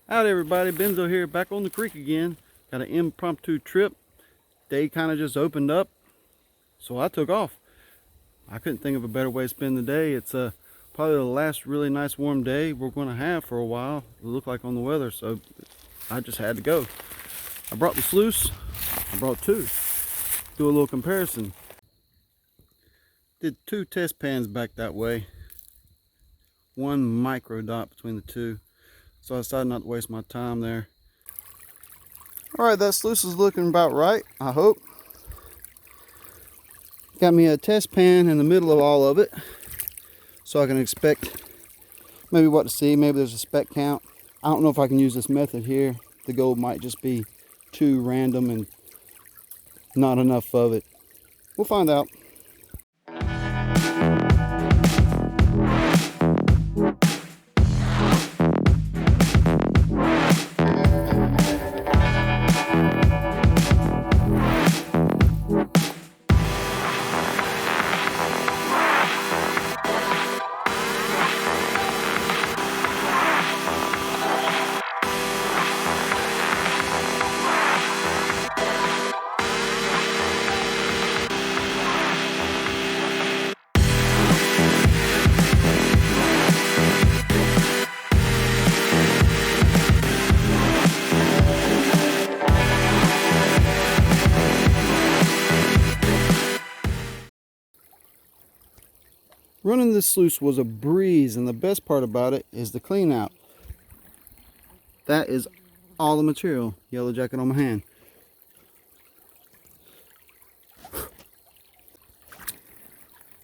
Howdy everybody, Benzo here, back on the creek again. Got an impromptu trip. Day kind of just opened up, so I took off. I couldn't think of a better way to spend the day. It's probably the last really nice warm day we're going to have for a while, it looked like on the weather, so I just had to go. I brought the sluice, I brought two. Do a little comparison. Did 2 test pans back that way. 1 micro dot between the two. So I decided not to waste my time there. Alright, that sluice is looking about right, I hope. Got me a test pan in the middle of all of it, so I can expect maybe what to see. Maybe there's a speck count. I don't know if I can use this method here. The gold might just be too random and not enough of it. We'll find out. Running this sluice was a breeze, and the best part about it is the clean out. That is all the material. Yellow jacket on my hand.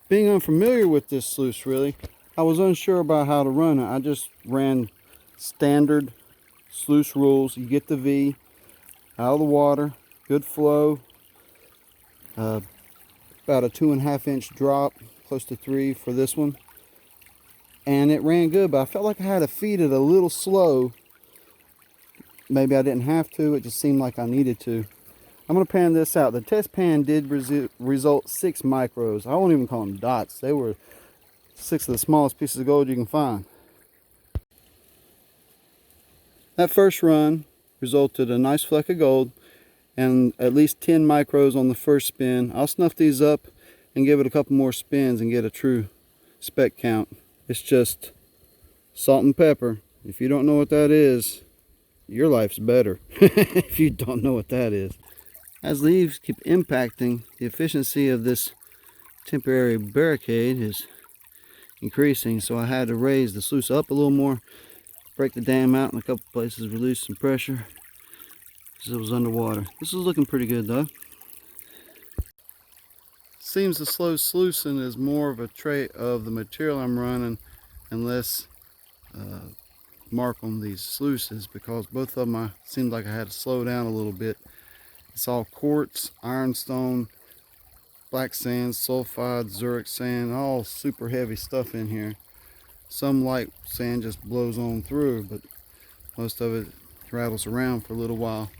Being unfamiliar with this sluice, really, I was unsure about how to run it. I just ran standard sluice rules. You get the V out of the water, good flow, about a 2.5 inch drop, close to 3 for this one, and it ran good, but I felt like I had to feed it a little slow. Maybe I didn't have to, it just seemed like I needed to. I'm going to pan this out. The test pan did result 6 micros. I won't even call them dots. They were 6 of the smallest pieces of gold you can find. That first run resulted a nice fleck of gold and at least 10 micros on the first spin. I'll snuff these up and give it a couple more spins and get a true speck count. It's just salt and pepper. If you don't know what that is, your life's better. If you don't know what that is. As leaves keep impacting, the efficiency of this temporary barricade is increasing, so I had to raise the sluice up a little more, break the dam out in a couple places, release some pressure because it was underwater. This is looking pretty good though. Seems the slow sluicing is more of a trait of the material I'm running and less mark on these sluices, because both of them seemed like I had to slow down a little bit. It's all quartz, ironstone, black sand, sulfide, zurich sand, all super heavy stuff in here. Some light sand just blows on through, but most of it rattles around for a little while.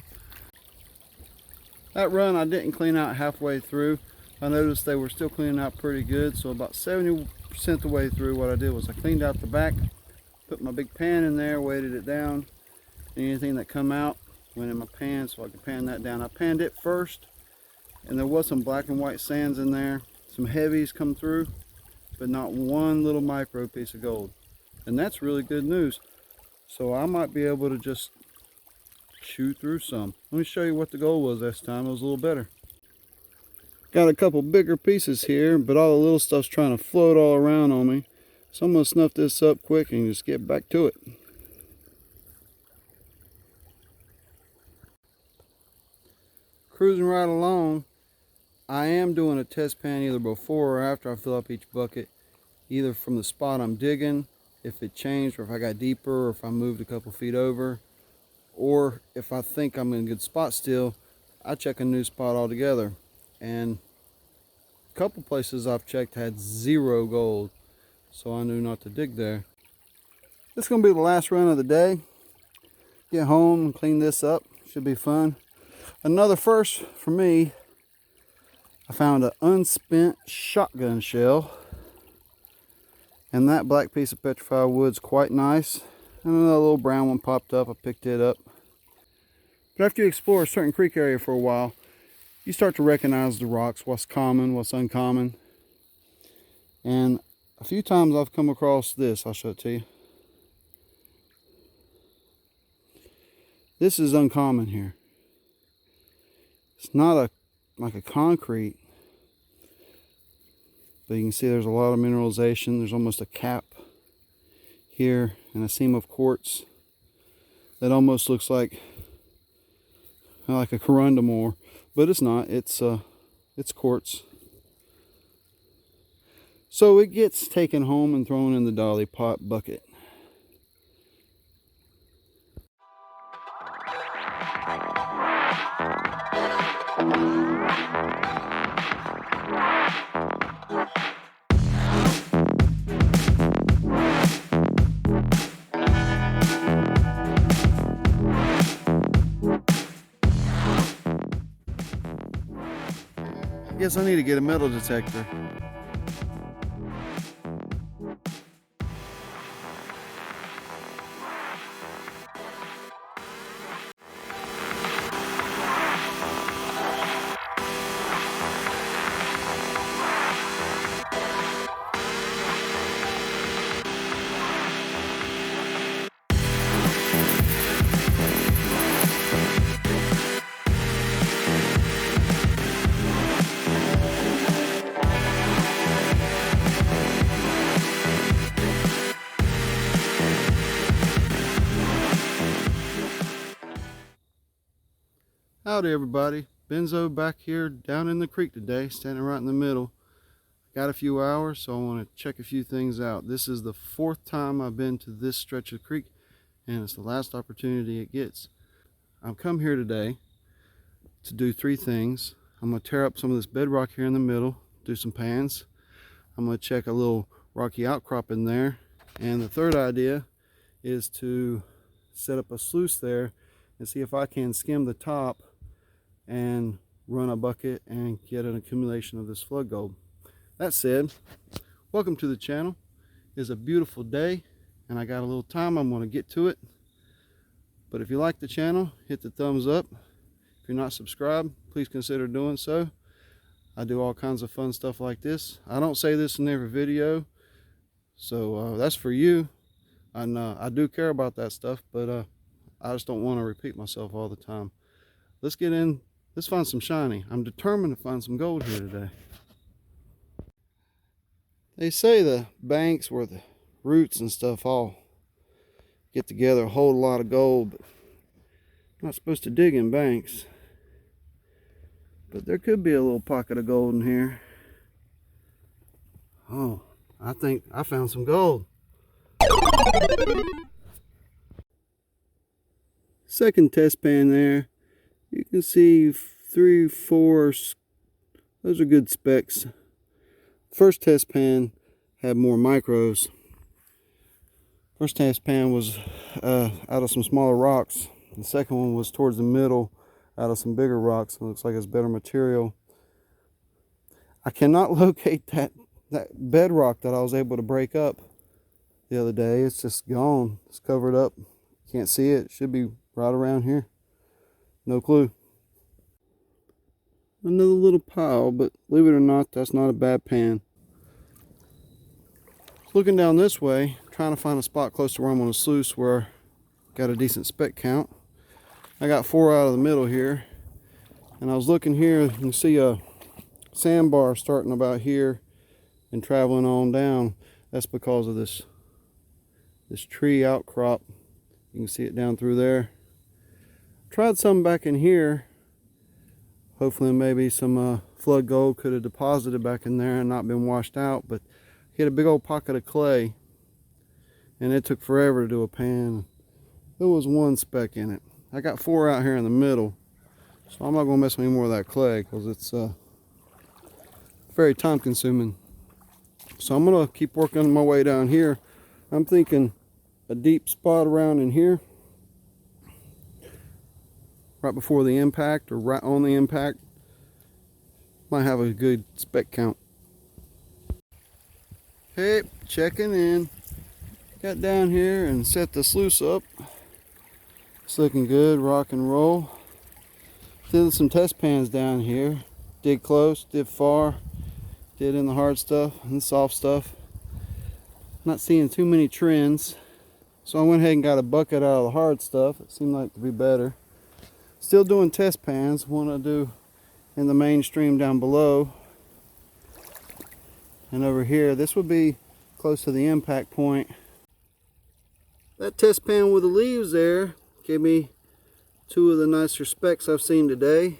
That run I didn't clean out halfway through. I noticed they were still cleaning out pretty good, so about 70% of the way through, what I did was I cleaned out the back, put my big pan in there, weighted it down. Anything that come out went in my pan, so I could pan that down. I panned it first, and there was some black and white sands in there. Some heavies come through, but not one little micro piece of gold. And that's really good news. So I might be able to just chew through some. Let me show you what the gold was this time. It was a little better. Got a couple bigger pieces here, but all the little stuff's trying to float all around on me. So I'm going to snuff this up quick and just get back to it. Cruising right along. I am doing a test pan either before or after I fill up each bucket. Either from the spot I'm digging, if it changed, or if I got deeper, or if I moved a couple feet over. Or if I think I'm in a good spot still, I check a new spot altogether. And a couple places I've checked had 0 gold, so I knew not to dig there. This is going to be the last run of the day. get home and clean this up. Should be fun. Another first for me, I found an unspent shotgun shell. And that black piece of petrified wood's quite nice. And another little brown one popped up. I picked it up. But after you explore a certain creek area for a while, you start to recognize the rocks, what's common, what's uncommon. And a few times I've come across this. I'll show it to you. This is uncommon here. It's not like a concrete, but you can see there's a lot of mineralization. There's almost a cap here and a seam of quartz that almost looks like a corundum ore, but it's not. It's quartz. So it gets taken home and thrown in the dolly pot bucket. I guess I need to get a metal detector. Howdy everybody, Benzo back here down in the creek today, standing right in the middle. Got a few hours, so I want to check a few things out. This is the 4th time I've been to this stretch of creek, and it's the last opportunity it gets. I've come here today to do 3 things. I'm going to tear up some of this bedrock here in the middle, do some pans. I'm going to check a little rocky outcrop in there, and the third idea is to set up a sluice there and see if I can skim the top and run a bucket and get an accumulation of this flood gold. That said, welcome to the channel. It's a beautiful day and I got a little time. I'm going to get to it. But if you like the channel, hit the thumbs up. If you're not subscribed, please consider doing so. I do all kinds of fun stuff like this. I don't say this in every video, so that's for you. And I do care about that stuff, but I just don't want to repeat myself all the time. Let's get in. Let's find some shiny. I'm determined to find some gold here today. They say the banks where the roots and stuff all get together hold a lot of gold, but I'm not supposed to dig in banks. But there could be a little pocket of gold in here. Oh, I think I found some gold. Second test pan there. You can see 3, 4, those are good specs. First test pan had more micros. First test pan was out of some smaller rocks. The second one was towards the middle out of some bigger rocks. It looks like it's better material. I cannot locate that bedrock that I was able to break up the other day. It's just gone. It's covered up. Can't see it. It should be right around here. No clue. Another little pile, but believe it or not, that's not a bad pan. Looking down this way, trying to find a spot close to where I'm on a sluice where I got a decent spec count. I got 4 out of the middle here, and I was looking here. You can see a sandbar starting about here and traveling on down. That's because of this tree outcrop. You can see it down through there. Tried some back in here. Hopefully maybe some flood gold could have deposited back in there and not been washed out, but hit a big old pocket of clay and it took forever to do a pan. There was 1 speck in it. I got 4 out here in the middle, so I'm not going to mess with any more of that clay because it's very time consuming. So I'm going to keep working my way down here. I'm thinking a deep spot around in here. right before the impact or right on the impact. Might have a good speck count. Hey, checking in. Got down here and set the sluice up. It's looking good, rock and roll. Did some test pans down here. Did close, did far, did in the hard stuff and the soft stuff. Not seeing too many trends. So I went ahead and got a bucket out of the hard stuff. It seemed like to be better. Still doing test pans. One I do in the mainstream down below. And over here, this would be close to the impact point. That test pan with the leaves there gave me two of the nicer specks I've seen today.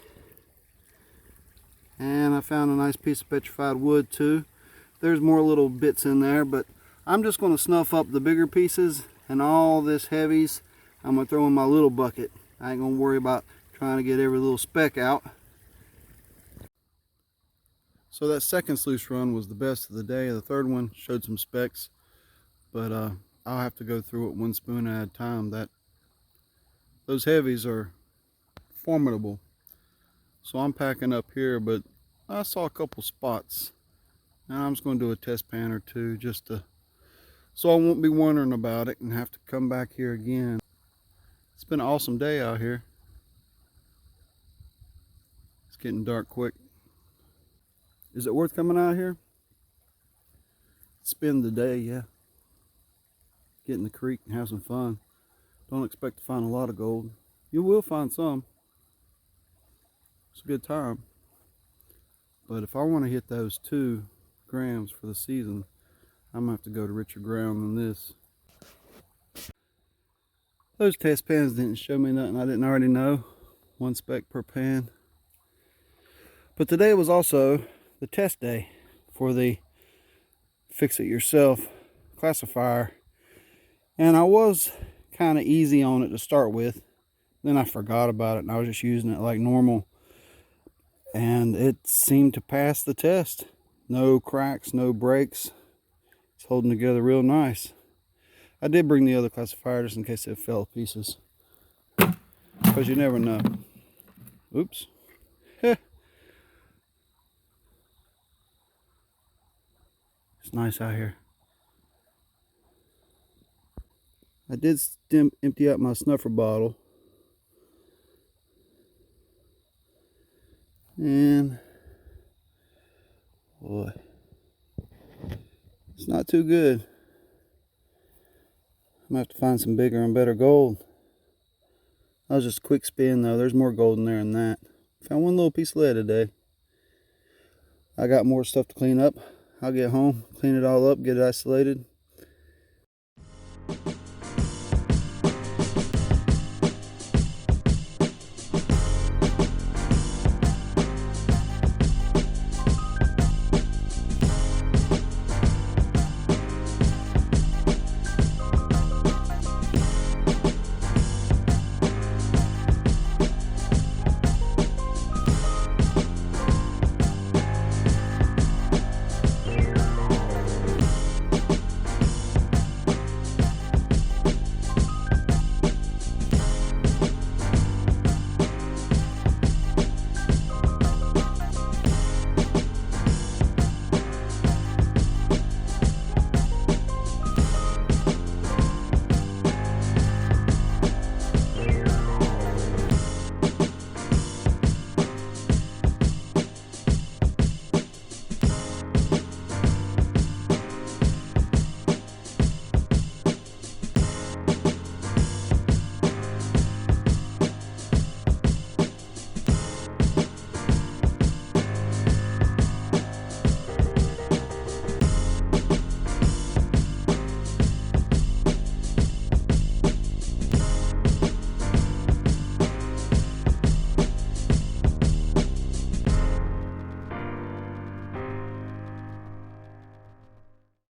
And I found a nice piece of petrified wood too. There's more little bits in there, but I'm just going to snuff up the bigger pieces, and all this heavies I'm going to throw in my little bucket. I ain't going to worry about trying to get every little speck out. So that second sluice run was the best of the day. The third one showed some specks, but I'll have to go through it one spoon at a time. Those heavies are formidable. So I'm packing up here, but I saw a couple spots. Now I'm just going to do a test pan or two just to, so I won't be wondering about it and have to come back here again. It's been an awesome day out here. It's getting dark quick. Is it worth coming out here? Spend the day, yeah. Get in the creek and have some fun. Don't expect to find a lot of gold. You will find some. It's a good time. But if I want to hit those 2 grams for the season, I'm gonna have to go to richer ground than this. Those test pans didn't show me nothing I didn't already know. 1 speck per pan. But today was also the test day for the fix it yourself classifier. And I was kind of easy on it to start with. Then I forgot about it and I was just using it like normal. And it seemed to pass the test. No cracks, no breaks. It's holding together real nice. I did bring the other classifier just in case it fell to pieces. Because you never know. Oops. It's nice out here. I did empty out my snuffer bottle. And boy, it's not too good. I'm gonna have to find some bigger and better gold. That was just a quick spin though. There's more gold in there than that. Found one little piece of lead today. I got more stuff to clean up. I'll get home, clean it all up, get it isolated,